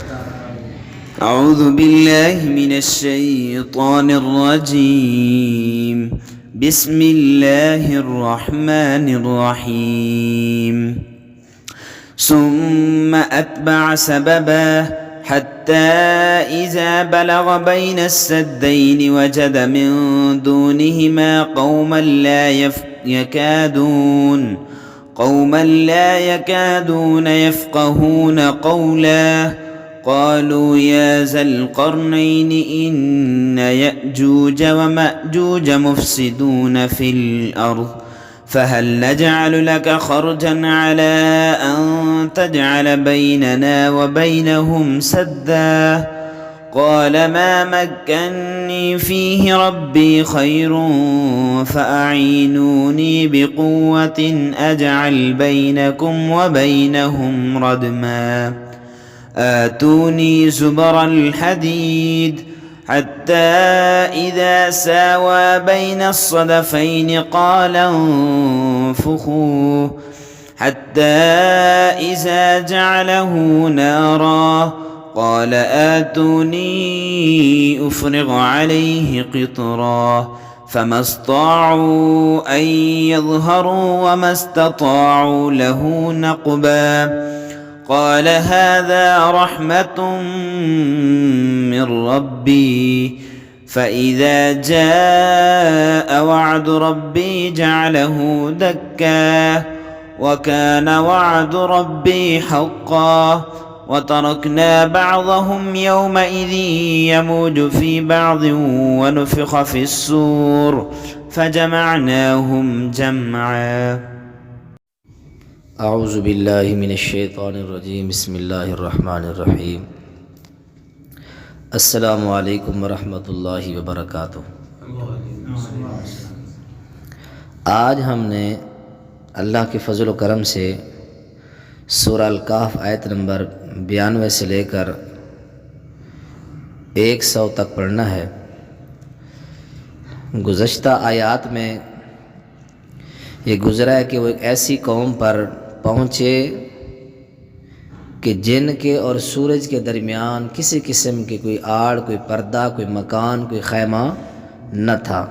أعوذ بالله من الشيطان الرجيم. بسم الله الرحمن الرحيم. ثم أتبع سببا حتى إذا بلغ بين السدين وجد من دونهما قوما لا يكادون يفقهون قولا. قالوا يا ذا القرنين إن يأجوج ومأجوج مفسدون في الأرض فهل نجعل لك خرجا على أن تجعل بيننا وبينهم سدا. قال ما مكني فيه ربي خير فأعينوني بقوة أجعل بينكم وبينهم ردما. آتوني زبر الحديد حتى إذا ساوى بين الصدفين قال انفخوا حتى إذا جعله نارا قال آتوني أفرغ عليه قطرا. فما استطاعوا أن يظهروا وما استطاعوا له نقبا. قال هذا رحمة من ربي فإذا جاء وعد ربي جعله دكا وكان وعد ربي حقا. وتركنا بعضهم يومئذ يموج في بعض ونفخ في الصور فجمعناهم جمعا. اعوذ باللہ من الشیطان الرجیم. بسم اللہ الرحمن الرحیم. السلام علیکم ورحمۃ اللہ وبرکاتہ. آج ہم نے اللہ کے فضل و کرم سے سورہ الکہف آیت نمبر 92 سے لے کر 100 تک پڑھنا ہے. گزشتہ آیات میں یہ گزرا ہے کہ وہ ایک ایسی قوم پر پہنچے کہ جن کے اور سورج کے درمیان کسی قسم کی کوئی آڑ، کوئی پردہ، کوئی مکان، کوئی خیمہ نہ تھا.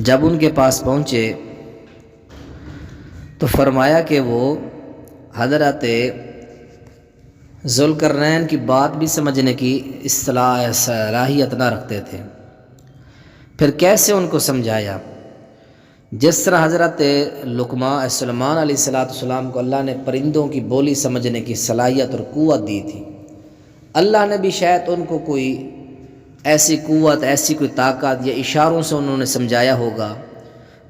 جب ان کے پاس پہنچے تو فرمایا کہ وہ حضرت ذوالقرنین کی بات بھی سمجھنے کی صلاحیت نہ رکھتے تھے. پھر کیسے ان کو سمجھایا؟ جس طرح حضرت سلیمان علیہ السلام کو اللہ نے پرندوں کی بولی سمجھنے کی صلاحیت اور قوت دی تھی، اللہ نے بھی شاید ان کو کوئی ایسی قوت، ایسی کوئی طاقت یا اشاروں سے انہوں نے سمجھایا ہوگا،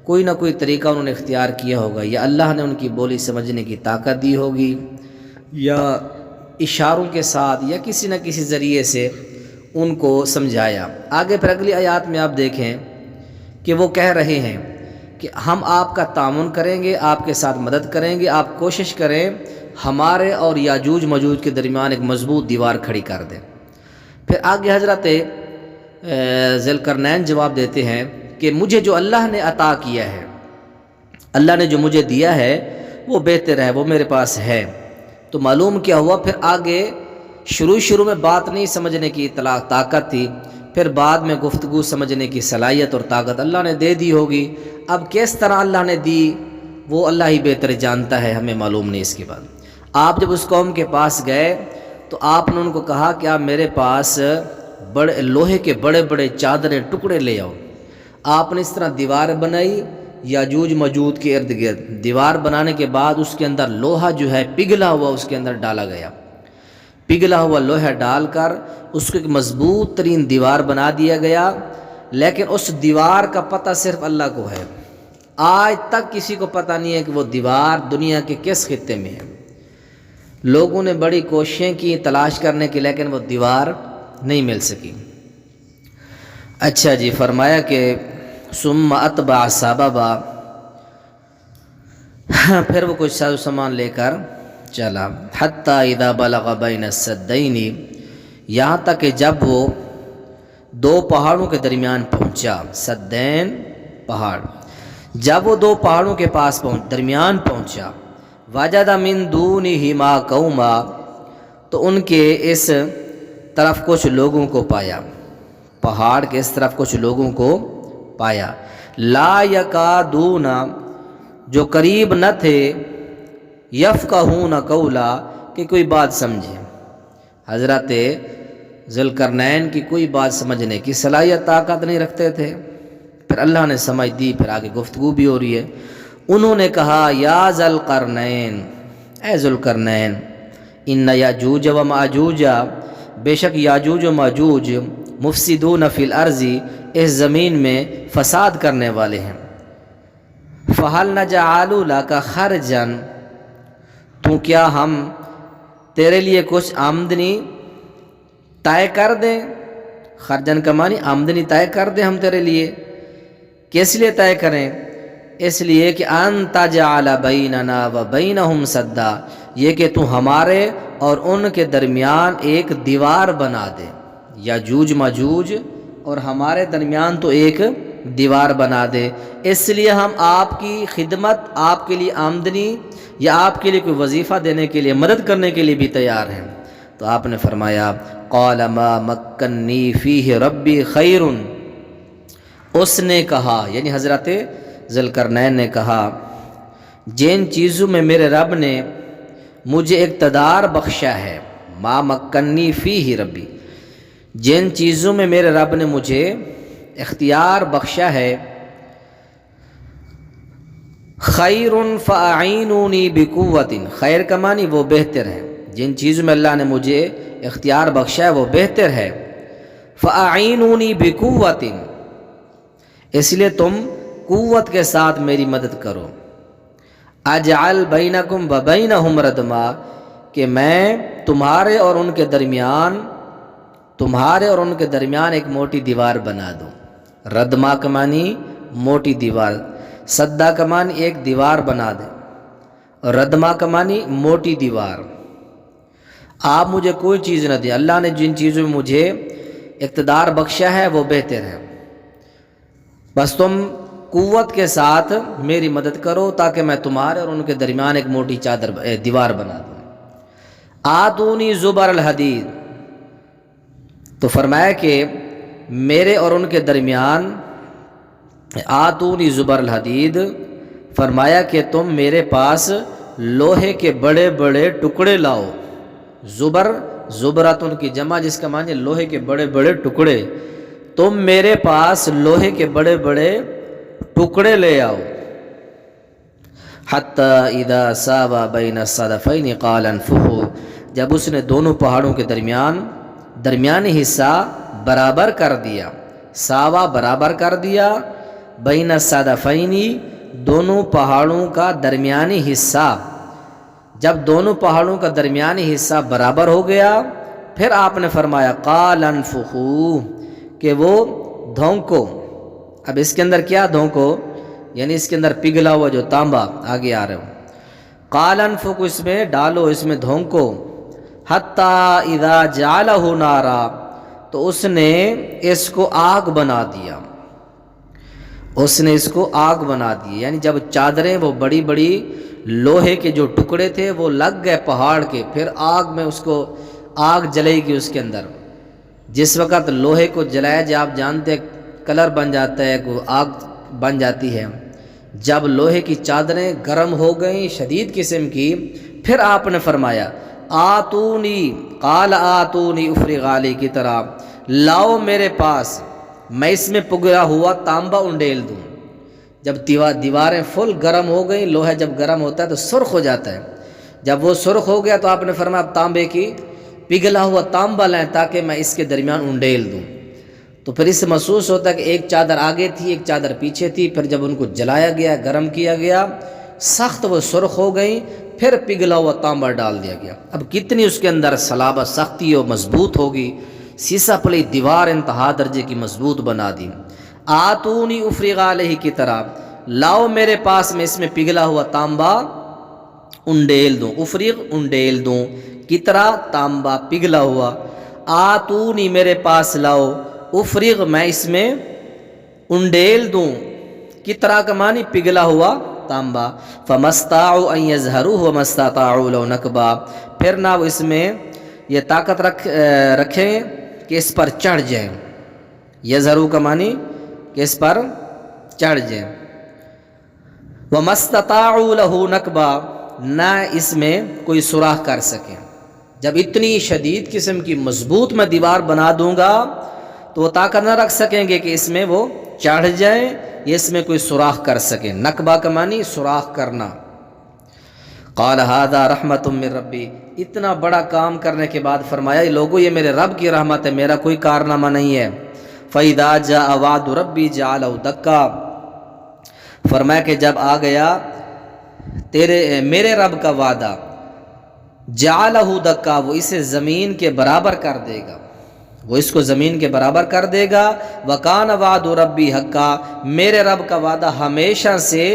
کوئی نہ کوئی طریقہ انہوں نے اختیار کیا ہوگا، یا اللہ نے ان کی بولی سمجھنے کی طاقت دی ہوگی، یا اشاروں کے ساتھ یا کسی نہ کسی ذریعے سے ان کو سمجھایا. آگے پھر اگلی آیات میں آپ دیکھیں کہ وہ کہہ رہے ہیں کہ ہم آپ کا تعاون کریں گے، آپ کے ساتھ مدد کریں گے، آپ کوشش کریں ہمارے اور یاجوج ماجوج کے درمیان ایک مضبوط دیوار کھڑی کر دیں. پھر آگے حضرت ذوالقرنین جواب دیتے ہیں کہ مجھے جو اللہ نے عطا کیا ہے، اللہ نے جو مجھے دیا ہے وہ بہتر ہے، وہ میرے پاس ہے. تو معلوم کیا ہوا؟ پھر آگے شروع میں بات نہیں سمجھنے کی طاقت تھی، پھر بعد میں گفتگو سمجھنے کی صلاحیت اور طاقت اللہ نے دے دی ہوگی. اب کس طرح اللہ نے دی وہ اللہ ہی بہتر جانتا ہے، ہمیں معلوم نہیں. اس کے بعد آپ جب اس قوم کے پاس گئے تو آپ نے ان کو کہا کہ آپ میرے پاس لوہے کے بڑے بڑے چادریں ٹکڑے لے آؤ. آپ نے اس طرح دیوار بنائی یاجوج ماجوج کے ارد گرد. دیوار بنانے کے بعد اس کے اندر لوہا جو ہے پگھلا ہوا اس کے اندر ڈالا گیا. پگھلا ہوا لوہا ڈال کر اس کو ایک مضبوط ترین دیوار بنا دیا گیا. لیکن اس دیوار کا پتہ صرف اللہ کو ہے. آج تک کسی کو پتہ نہیں ہے کہ وہ دیوار دنیا کے کس خطے میں ہے. لوگوں نے بڑی کوششیں کی تلاش کرنے کی، لیکن وہ دیوار نہیں مل سکی. اچھا جی، فرمایا کہ ثم اتبع سببا، پھر وہ کچھ ساز و سامان لے کر چلا. حتی اذا بلغ بین السدین، یہاں تک کہ جب وہ دو پہاڑوں کے درمیان پہنچا. سدین پہاڑ، جب وہ دو پہاڑوں کے پاس درمیان پہنچا. وجد من دونہما قوما، تو ان کے اس طرف کچھ لوگوں کو پایا، پہاڑ کے اس طرف کچھ لوگوں کو پایا، لا یکادون، جو قریب نہ تھے، یفقہون قولا، کہ کوئی بات سمجھے۔ حضرت ذوالقرنین کی کوئی بات سمجھنے کی صلاحیت طاقت نہیں رکھتے تھے۔ پھر اللہ نے سمجھ دی، پھر آگے گفتگو بھی ہو رہی ہے۔ انہوں نے کہا یا ذوالقرنین، اے ذوالقرنین، ان یاجوج و ماجوج، بے شک یاجوج و ماجوج، مفسدون فی الارض، اس زمین میں فساد کرنے والے ہیں۔ فہل نجعل لک خرجا، تو کیا ہم تیرے لیے کچھ آمدنی طے کر دیں؟ خرجن کا معنی آمدنی طے کر دیں ہم تیرے لیے۔ کس لیے طے کریں؟ اس لیے کہ ان تجعل بیننا و بینہم سدا، یہ کہ تو ہمارے اور ان کے درمیان ایک دیوار بنا دے۔ یاجوج ماجوج اور ہمارے درمیان تو ایک دیوار بنا دے، اس لیے ہم آپ کی خدمت، آپ کے لیے آمدنی یا آپ کے لیے کوئی وظیفہ دینے کے لیے، مدد کرنے کے لیے بھی تیار ہیں۔ تو آپ نے فرمایا قال ما مکنی فیہ ربی خیر، اس نے کہا، یعنی حضرت ذوالقرنین نے کہا، جن چیزوں میں میرے رب نے مجھے اقتدار بخشا ہے، ما مکنی فیہ ربی، جن چیزوں میں میرے رب نے مجھے اختیار بخشا ہے، خیر فاعینونی بقوت، خیر کا معنی وہ بہتر ہے، جن چیزوں میں اللہ نے مجھے اختیار بخشا ہے وہ بہتر ہے، فاعینونی بقوت، اس لیے تم قوت کے ساتھ میری مدد کرو، اجعل بینکم و بینہم ردما، کہ میں تمہارے اور ان کے درمیان ایک موٹی دیوار بنا دوں۔ ردما کا معنی موٹی دیوار، سدا کا معنی ایک دیوار بنا دے، اور ردما کا معنی موٹی دیوار۔ آپ مجھے کوئی چیز نہ دیں، اللہ نے جن چیزوں میں مجھے اقتدار بخشا ہے وہ بہتر ہے، بس تم قوت کے ساتھ میری مدد کرو تاکہ میں تمہارے اور ان کے درمیان ایک موٹی دیوار بنا دوں۔ آتونی زبر الحدید، تو فرمایا کہ میرے اور ان کے درمیان، آتونی زبر الحدید، فرمایا کہ تم میرے پاس لوہے کے بڑے بڑے ٹکڑے لاؤ۔ زبرات ان کی جمع، جس کا معنی لوہے کے بڑے بڑے ٹکڑے، تم میرے پاس لوہے کے بڑے بڑے ٹکڑے لے آؤ۔ حتی اذا ساوا بین الصدفین قال انفخوا، جب اس نے دونوں پہاڑوں کے درمیانی حصہ برابر کر دیا، ساوا برابر کر دیا، بین الصدفین دونوں پہاڑوں کا درمیانی حصہ، جب دونوں پہاڑوں کا درمیانی حصہ برابر ہو گیا، پھر آپ نے فرمایا قال انفخوا، کہ وہ دھونکو۔ اب اس کے اندر کیا دھونکو؟ یعنی اس کے اندر پگھلا ہوا جو تانبا، آگے آ رہے ہو، قال انفخوا، اس میں ڈالو، اس میں دھونکو، حتی اذا جعلہ نارا، تو اس نے اس کو آگ بنا دیا، اس نے اس کو آگ بنا دی، یعنی جب چادریں، وہ بڑی بڑی لوہے کے جو ٹکڑے تھے وہ لگ گئے پہاڑ کے، پھر آگ میں اس کو آگ جلے گی اس کے اندر۔ جس وقت لوہے کو جلایا جائے، آپ جانتے ہیں کلر بن جاتا ہے، کوئی آگ بن جاتی ہے۔ جب لوہے کی چادریں گرم ہو گئیں شدید قسم کی، پھر آپ نے فرمایا آتونی، قال آتونی افرغ علی، کی طرح لاؤ میرے پاس، میں اس میں پگھلا ہوا تانبا انڈیل دوں۔ جب دیواریں فل گرم ہو گئیں، لوہا جب گرم ہوتا ہے تو سرخ ہو جاتا ہے، جب وہ سرخ ہو گیا تو آپ نے فرمایا اب تانبے کی پگھلا ہوا تانبا لائیں تاکہ میں اس کے درمیان انڈیل دوں۔ تو پھر اس سے محسوس ہوتا ہے کہ ایک چادر آگے تھی، ایک چادر پیچھے تھی، پھر جب ان کو جلایا گیا، گرم کیا گیا، سخت وہ سرخ ہو گئیں، پھر پگھلا ہوا تانبا ڈال دیا گیا۔ اب کتنی اس کے اندر صلابت، سختی اور مضبوط ہوگی، سیسا پلی دیوار انتہا درجے کی مضبوط بنا دی۔ آتونی افرغ علیہ، کی طرح لاؤ میرے پاس، میں اس میں پگھلا ہوا تانبا انڈیل دوں، افرغ انڈیل دوں، کی طرح تانبا پگھلا ہوا، آتونی میرے پاس لاؤ، افرغ میں اس میں انڈیل دوں، کی طرح کا معنی پگھلا ہوا تانبا فمستطاعوا ان يظهروه وما استطاعوا له نقبا، پھر نہ وہ اس میں یہ طاقت رکھیں کہ اس پر چڑھ جائیں. یظہروا کا معنی کہ اس پر چڑھ جائیں. وما استطاعوا له نقبا، نہ اس میں کوئی سوراخ کر سکیں. جب اتنی شدید قسم کی مضبوط میں دیوار بنا دوں گا تو وہ طاقت نہ رکھ سکیں گے کہ اس میں وہ چڑھ جائیں یا اس میں کوئی سوراخ کر سکیں. نقبہ کا معنی سوراخ کرنا. قال هذا رحمت من ربی، اتنا بڑا کام کرنے کے بعد فرمایا لوگوں یہ میرے رب کی رحمت ہے، میرا کوئی کارنامہ نہیں ہے. فَإِذَا جَاءَ وَعْدُ رَبِّي جَعَلَهُ دَكَّا، فرمایا کہ جب آ گیا میرے رب کا وعدہ، جَعَلَهُ دَكَّا، وہ اسے زمین کے برابر کر دے گا، وہ اس کو زمین کے برابر کر دے گا. وَكَانَ وَعْدُ رَبِّي حَقًّا، میرے رب کا وعدہ ہمیشہ سے.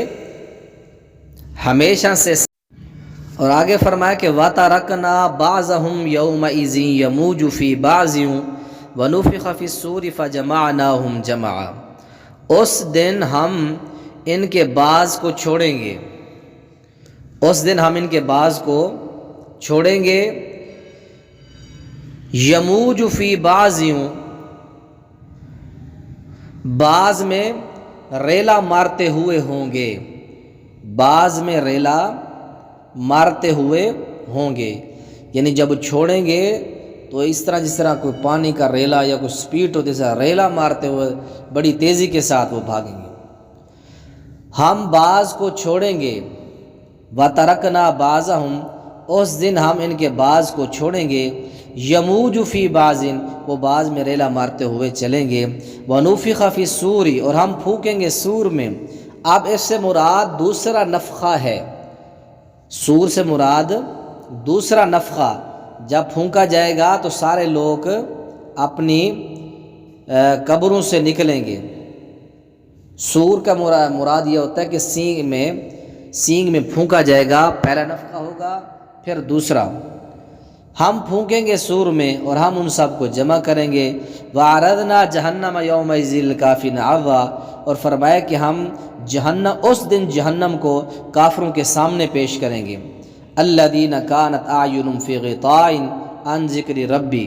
اور آگے فرمایا کہ وَتَرَكْنَا بَعْضَهُمْ يَوْمَئِذٍ يَمُوجُ فِي بَعْضٍ وَنُفِخَ فِي الصُّورِ فَجَمَعْنَاهُمْ جَمْعًا، اس دن ہم ان کے بعض کو چھوڑیں گے، اس دن ہم ان کے بعض کو چھوڑیں گے. یموج فی بعض، بعض میں ریلا مارتے ہوئے ہوں گے، بعض میں ریلا مارتے ہوئے ہوں گے. یعنی جب چھوڑیں گے تو اس طرح جس طرح کوئی پانی کا ریلا یا کوئی سپیڈ ہوتی ہے، ریلا مارتے ہوئے بڑی تیزی کے ساتھ وہ بھاگیں گے. ہم بعض کو چھوڑیں گے. وَتَرَكْنَا بَعْضَهُمْ، اس دن ہم ان کے بعض کو چھوڑیں گے. یموج فی بعض، وہ بعض میں ریلا مارتے ہوئے چلیں گے. وَنُفِخَ فِي الصُّورِ، اور ہم پھونکیں گے سور میں. اب اس سے مراد دوسرا نفخہ ہے، سور سے مراد دوسرا نفخہ. جب پھونکا جائے گا تو سارے لوگ اپنی قبروں سے نکلیں گے. سور کا مراد یہ ہوتا ہے کہ سینگ میں پھونکا جائے گا، پہلا نفخہ ہوگا پھر دوسرا. ہم پھونکیں گے سور میں اور ہم ان سب کو جمع کریں گے. وَعَرَضْنَا جَهَنَّمَ يَوْمَئِذٍ لِلْكَافِرِينَ عَرْضًا، اور فرمایا کہ ہم اس دن جہنم کو کافروں کے سامنے پیش کریں گے. الَّذِينَ كَانَتْ أَعْيُنُهُمْ فِي غِطَاءٍ عَنْ ذِكْرِ رَبِّي،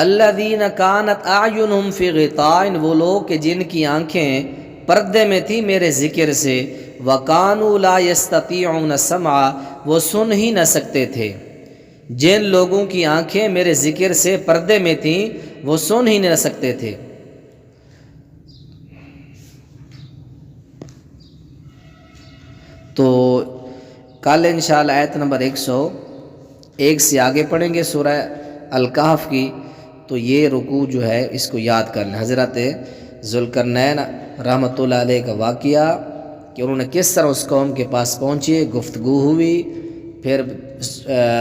الَّذِينَ كَانَتْ أَعْيُنُهُمْ فِي غِطَاءٍ، وہ لوگ کہ جن کی آنکھیں پردے میں تھی میرے ذکر سے. وَكَانُوا لَا يَسْتَطِيعُونَ السَّمْعَ، وہ سن ہی نہ سکتے تھے. جن لوگوں کی آنکھیں میرے ذکر سے پردے میں تھیں وہ سن ہی نہ سکتے تھے. تو کل انشاءاللہ آیت نمبر 101 سے آگے پڑھیں گے سورہ الکہف کی. تو یہ رکوع جو ہے اس کو یاد کر لیں. حضرت ذوالقرنین رحمۃ اللہ علیہ کا واقعہ کہ انہوں نے کس طرح اس قوم کے پاس پہنچے، گفتگو ہوئی، پھر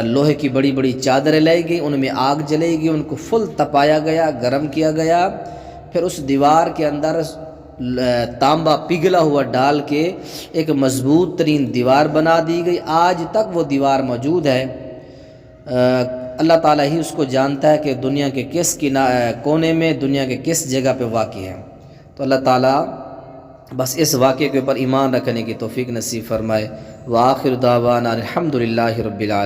لوہے کی بڑی بڑی چادریں لائی گئی، ان میں آگ جلائی گئی، ان کو فل تپایا گیا، گرم کیا گیا. پھر اس دیوار کے اندر تانبا پگھلا ہوا ڈال کے ایک مضبوط ترین دیوار بنا دی گئی. آج تک وہ دیوار موجود ہے. اللہ تعالیٰ ہی اس کو جانتا ہے کہ دنیا کے کس کونے میں، دنیا کے کس جگہ پہ واقع ہے. تو اللہ تعالیٰ بس اس واقعے کے اوپر ایمان رکھنے کی توفیق نصیب فرمائے. وآخر دعوانا الحمدللہ رب العالمین.